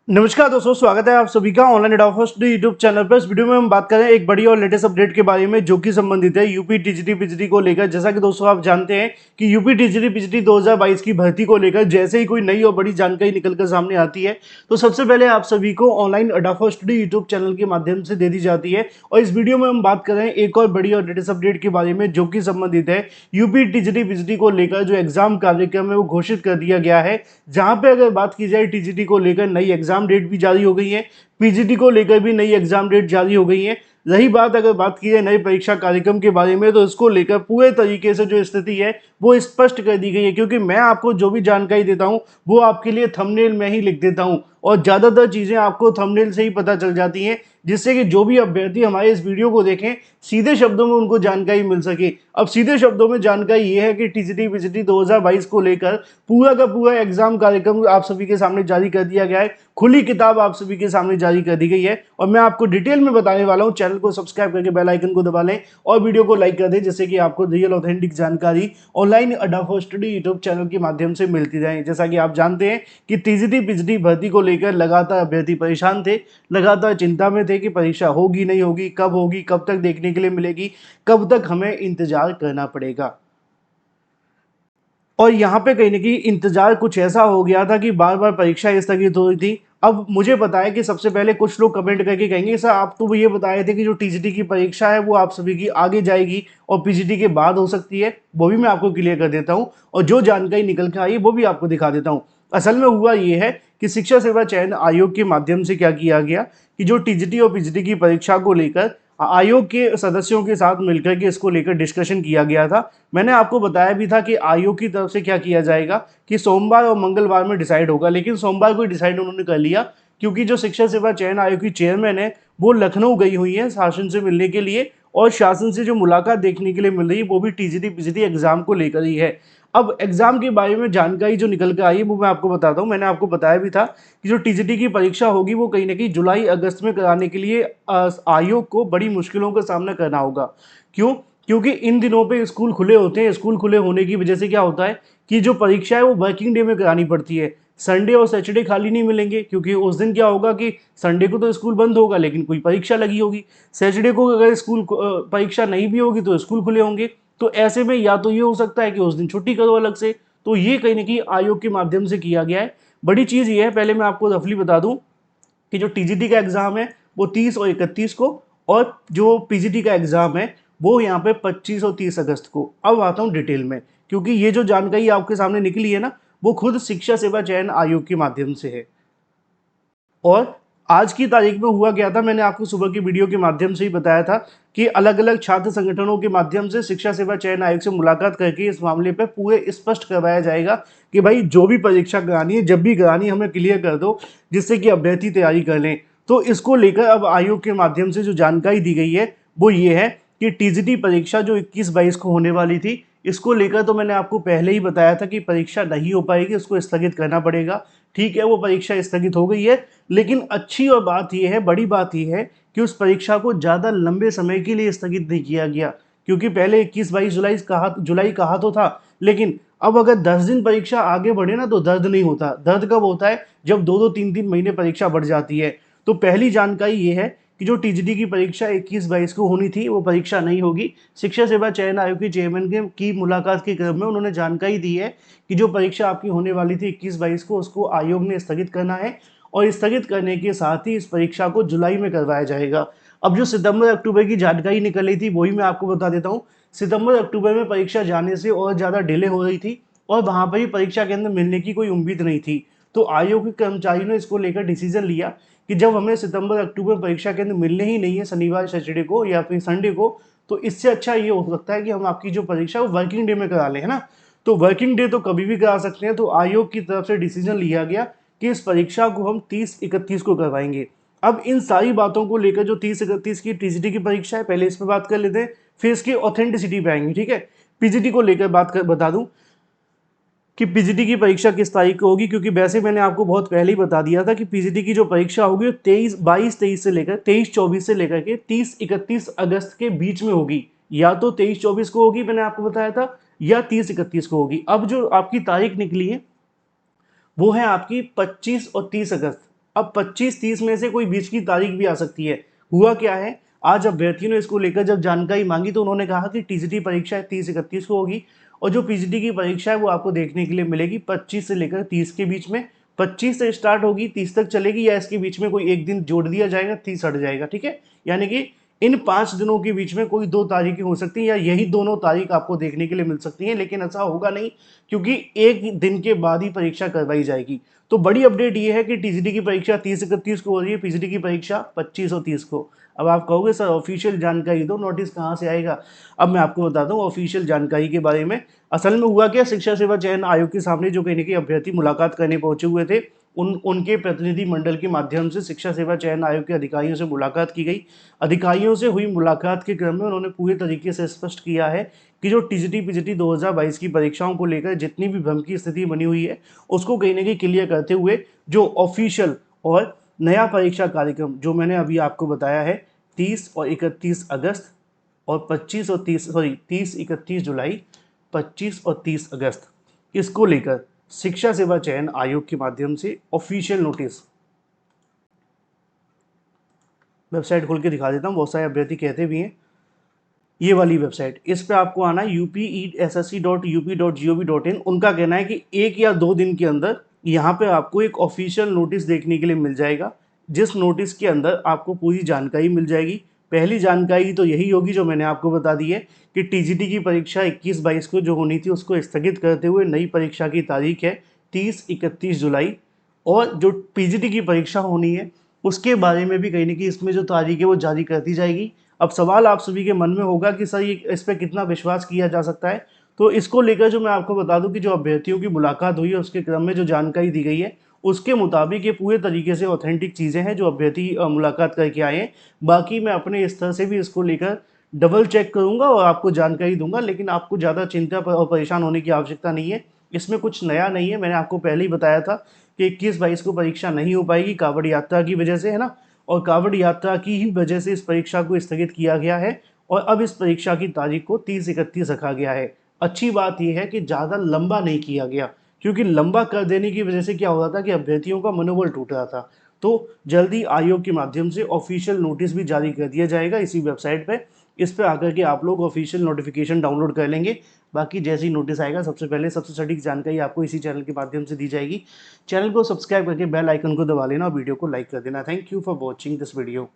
नमस्कार दोस्तों, स्वागत है आप सभी का online advance study YouTube channel पर। इस वीडियो में हम बात करें एक बड़ी और लेटेस्ट अपडेट के बारे में जो कि संबंधित है यूपी टीजीटी पीजीटी को लेकर। जैसा कि दोस्तों आप जानते हैं कि यूपी टीजीटी पीजीटी 2022 की भर्ती को लेकर जैसे ही कोई नई और बड़ी जानकारी निकलकर सामने आती है तो सबसे पहले आप सभी को online advance study YouTube channel के माध्यम से दे दी जाती है। और इस वीडियो में हम बात करें एक और बड़ी और लेटेस्ट अपडेट के बारे में जो कि संबंधित है यूपी टीजीटी पीजीटी को लेकर। जो एग्जाम कार्यक्रम है वो घोषित कर दिया गया है, जहां पे अगर बात की जाए टीजीटी को लेकर नई एग्जाम डेट भी जारी हो गई है, पीजीटी को लेकर भी नई एग्जाम डेट जारी हो गई है। रही बात अगर बात की जाए नए परीक्षा कार्यक्रम के बारे में तो इसको लेकर पूरे तरीके से जो स्थिति है वो स्पष्ट कर दी गई है, क्योंकि मैं आपको जो भी जानकारी देता हूं वो आपके लिए थंबनेल में ही लिख देता हूं और ज्यादातर चीजें आपको थंबनेल से ही पता चल जाती हैं, जिससे कि जो भी अभ्यर्थी हमारे इस वीडियो को देखें सीधे शब्दों में उनको जानकारी मिल सके। अब सीधे शब्दों में जानकारी ये है कि टीजीटी पीजीटी 2022 को लेकर पूरा का पूरा एग्जाम कार्यक्रम आप सभी के सामने जारी कर दिया गया है। खुली किताब आप सभी के सामने जारी कर दी गई है और मैं आपको डिटेल में बताने वाला हूं। चैनल को सब्सक्राइब करके बेल आइकन को दबा लें और वीडियो को लाइक कर दें, जिससे कि आपको रियल ऑथेंटिक जानकारी online advance study YouTube channel के माध्यम से मिलती रहे। जैसा कि आप जानते हैं कि टीजीटी पीजीटी भर्ती को लेकर लगातार अभ्यर्थी परेशान थे, लगातार चिंता में थे कि परीक्षा होगी नहीं होगी, कब तक देखने के लिए मिलेगी, कब तक हमें इंतजार करना पड़ेगा। और यहाँ पे कहीं ना कहीं इंतजार कुछ ऐसा हो गया था कि बार बार परीक्षा स्थगित हो रही थी। अब मुझे पता है कि सबसे पहले कुछ लोग कमेंट करके कहेंगे सर आप तो ये बताए थे कि जो टीजीटी की परीक्षा है वो आप सभी की आगे जाएगी और पीजीटी के बाद हो सकती है। वो भी मैं आपको क्लियर कर देता हूँ और जो जानकारी निकल के आई वो भी आपको दिखा देता हूँ। असल में हुआ ये है कि शिक्षा सेवा चयन आयोग के माध्यम से क्या किया गया कि जो टीजीटी और पीजीटी की परीक्षा को लेकर आयोग के सदस्यों के साथ मिलकर के इसको लेकर डिस्कशन किया गया था। मैंने आपको बताया भी था कि आयोग की तरफ से क्या किया जाएगा कि सोमवार और मंगलवार में डिसाइड होगा, लेकिन सोमवार को डिसाइड उन्होंने कर लिया, क्योंकि जो शिक्षा सेवा चयन आयोग की चेयरमैन है वो लखनऊ गई हुई है शासन से मिलने के लिए और शासन से जो मुलाकात देखने के लिए मिल रही है वो भी टीजीटी पीजीटी एग्जाम को लेकर ही है। अब एग्जाम के बारे में जानकारी जो निकल कर आई है वो मैं आपको बताता हूँ। मैंने आपको बताया भी था कि जो टीजीटी की परीक्षा होगी वो कहीं ना कहीं जुलाई अगस्त में कराने के लिए आयोग को बड़ी मुश्किलों का सामना करना होगा। क्यों? क्योंकि इन दिनों पे स्कूल खुले होते हैं। स्कूल खुले होने की वजह से क्या होता है कि जो परीक्षा है वो वर्किंग डे में करानी पड़ती है। संडे और सैटरडे खाली नहीं मिलेंगे, क्योंकि उस दिन क्या होगा कि संडे को तो स्कूल बंद होगा लेकिन कोई परीक्षा लगी होगी। सैटरडे को अगर स्कूल परीक्षा नहीं भी होगी तो स्कूल खुले होंगे। तो ऐसे में या तो ये हो सकता है कि उस दिन छुट्टी करो अलग से। तो ये कहीं ना कहीं आयोग के माध्यम से किया गया है। बड़ी चीज़ ये है, पहले मैं आपको रफली बता दूं कि जो टीजीटी का एग्जाम है वो 30 और 31 को, और जो पीजीटी का एग्जाम है वो यहाँ पे 25 और 30 अगस्त को। अब आता हूँ डिटेल में, क्योंकि ये जो जानकारी आपके सामने निकली है ना वो खुद शिक्षा सेवा चयन आयोग के माध्यम से है। और आज की तारीख में हुआ क्या था, मैंने आपको सुबह की वीडियो के माध्यम से ही बताया था कि अलग अलग छात्र संगठनों के माध्यम से शिक्षा सेवा चयन आयोग से मुलाकात करके इस मामले पर पूरे स्पष्ट करवाया जाएगा कि भाई जो भी परीक्षा करानी है जब भी करानी है हमें क्लियर कर दो, जिससे कि अभ्यर्थी तैयारी कर लें। तो इसको लेकर अब आयोग के माध्यम से जो जानकारी दी गई है वो ये है कि टीजीटी परीक्षा जो 21-22 को होने वाली थी, इसको लेकर तो मैंने आपको पहले ही बताया था कि परीक्षा नहीं हो पाएगी, उसको स्थगित करना पड़ेगा। ठीक है, वो परीक्षा स्थगित हो गई है, लेकिन अच्छी और बात यह है, बड़ी बात यह है कि उस परीक्षा को ज़्यादा लंबे समय के लिए स्थगित नहीं किया गया। क्योंकि पहले 21-22 जुलाई कहा तो था, लेकिन अब अगर 10 दिन परीक्षा आगे बढ़े ना तो दर्द नहीं होता। दर्द कब होता है? जब 2-2 3-3 महीने परीक्षा बढ़ जाती है। तो पहली जानकारी ये है कि जो टीजीटी की परीक्षा 21-22 को होनी थी वो परीक्षा नहीं होगी। शिक्षा सेवा चयन आयोग के चेयरमैन की मुलाकात के क्रम में उन्होंने जानकारी दी है कि जो परीक्षा आपकी होने वाली थी 21-22 को, उसको आयोग ने स्थगित करना है और स्थगित करने के साथ ही इस परीक्षा को जुलाई में करवाया जाएगा। अब जो सितंबर अक्टूबर की जानकारी निकल रही थी वही मैं आपको बता देता हूँ। सितंबर अक्टूबर में परीक्षा जाने से और ज़्यादा डिले हो रही थी और वहाँ पर ही परीक्षा के अंदर मिलने की कोई उम्मीद नहीं थी। तो आयोग के कर्मचारियों ने इसको लेकर डिसीजन लिया कि जब हमें सितंबर अक्टूबर परीक्षा के अंदर मिलने ही नहीं है शनिवार सैटरडे को या फिर संडे को, तो इससे अच्छा ये हो सकता है कि हम आपकी जो परीक्षा वो वर्किंग डे में करा लें, है ना। तो वर्किंग डे तो कभी भी करा सकते हैं। तो आयोग की तरफ से डिसीजन लिया गया कि इस परीक्षा को हम 30-31 को करवाएंगे। अब इन सारी बातों को लेकर जो 30-31 की टीजीटी की परीक्षा है, पहले इस पर बात कर लेते हैं, फिर इसकी ऑथेंटिसिटी पे आएंगे। ठीक है, पीजीटी को लेकर बता दूं कि पीजीटी की परीक्षा किस तारीख को होगी, क्योंकि वैसे मैंने आपको बहुत पहले ही बता दिया था कि पीजीटी की जो परीक्षा होगी वो 22-23 से लेकर 23-24 से लेकर के 30-31 अगस्त के बीच में होगी। या तो 23-24 को होगी, मैंने आपको बताया था, या 30-31 को होगी। अब जो आपकी तारीख निकली है वो है आपकी 25 और 30 अगस्त। अब 25-30 में से कोई बीच की तारीख भी आ सकती है। हुआ क्या है, आज अभ्यर्थियों ने इसको लेकर जब जानकारी मांगी तो उन्होंने कहा कि टीजीटी परीक्षा 30-31 को होगी और जो पीजीटी की परीक्षा है वो आपको देखने के लिए मिलेगी 25 से लेकर 30 के बीच में। 25 से स्टार्ट होगी, 30 तक चलेगी, या इसके बीच में कोई एक दिन जोड़ दिया जाएगा, 30 हट जाएगा, ठीक है। यानी कि इन 5 दिनों के बीच में कोई 2 तारीखें हो सकती हैं या यही दोनों तारीख आपको देखने के लिए मिल सकती हैं, लेकिन ऐसा होगा नहीं क्योंकि एक दिन के बाद ही परीक्षा करवाई जाएगी। तो बड़ी अपडेट ये है कि टीजीटी की परीक्षा 30-31 को हो रही है, पीजीटी की परीक्षा 25 और 30 को। अब आप कहोगे सर ऑफिशियल जानकारी दो, नोटिस कहाँ से आएगा। अब मैं आपको बताता हूँ ऑफिशियल जानकारी के बारे में। असल में हुआ क्या, शिक्षा सेवा चयन आयोग के सामने जो कहीं ना कहीं अभ्यर्थी मुलाकात करने पहुंचे हुए थे, उनके प्रतिनिधि मंडल के माध्यम से शिक्षा सेवा चयन आयोग के अधिकारियों से मुलाकात की गई। अधिकारियों से हुई मुलाकात के क्रम में उन्होंने पूरे तरीके से स्पष्ट किया है कि जो टीजीटी पीजीटी 2022 की परीक्षाओं को लेकर जितनी भी भ्रम की स्थिति बनी हुई है उसको कहीं ना कहीं क्लियर करते हुए जो ऑफिशियल और नया परीक्षा कार्यक्रम जो मैंने अभी आपको बताया है 30 और 31 अगस्त और 30-31 जुलाई, 25 और 30 अगस्त, इसको लेकर शिक्षा सेवा चयन आयोग के माध्यम से ऑफिशियल नोटिस, वेबसाइट खोल के दिखा देता हूँ, बहुत सारे अभ्यर्थी कहते भी हैं, ये वाली वेबसाइट, इस पे आपको आना है upe.ssc.up.gov.in। उनका कहना है कि 1 या 2 दिन के अंदर यहाँ पे आपको एक ऑफिशियल नोटिस देखने के लिए मिल जाएगा, जिस नोटिस के अंदर आपको पूरी जानकारी मिल जाएगी। पहली जानकारी तो यही होगी जो मैंने आपको बता दी है कि टीजीटी की परीक्षा 21-22 को जो होनी थी उसको स्थगित करते हुए नई परीक्षा की तारीख है 30-31 जुलाई। और जो पीजीटी की परीक्षा होनी है उसके बारे में भी कहीं ना कहीं इसमें जो तारीख है वो जारी कर दी जाएगी। अब सवाल आप सभी के मन में होगा कि सर ये इस पर कितना विश्वास किया जा सकता है, तो इसको लेकर जो मैं आपको बता दूं कि जो अभ्यर्थियों की मुलाकात हुई है उसके क्रम में जो जानकारी दी गई है उसके मुताबिक ये पूरे तरीके से ऑथेंटिक चीज़ें हैं जो अभ्यर्थी मुलाकात करके आए हैं। बाकी मैं अपने स्तर से भी इसको लेकर डबल चेक करूंगा और आपको जानकारी दूंगा, लेकिन आपको ज़्यादा चिंता और परेशान होने की आवश्यकता नहीं है। इसमें कुछ नया नहीं है, मैंने आपको पहले ही बताया था कि 21-22 को परीक्षा नहीं हो पाएगी कांवड़ यात्रा की वजह से, है ना, और कांवड़ यात्रा की ही वजह से इस परीक्षा को स्थगित किया गया है और अब इस परीक्षा की तारीख को 30-31 रखा गया है। अच्छी बात यह है कि ज़्यादा लंबा नहीं किया गया, क्योंकि लंबा कर देने की वजह से क्या हो रहा था कि अभ्यर्थियों का मनोबल टूट रहा था। तो जल्दी आयोग के माध्यम से ऑफिशियल नोटिस भी जारी कर दिया जाएगा इसी वेबसाइट पे। इस पे आकर के आप लोग ऑफिशियल नोटिफिकेशन डाउनलोड कर लेंगे। बाकी जैसे ही नोटिस आएगा सबसे पहले सबसे सटीक जानकारी आपको इसी चैनल के माध्यम से दी जाएगी। चैनल को सब्सक्राइब करके बेल आइकन को दबा लेना और वीडियो को लाइक कर देना। Thank you for watching this video.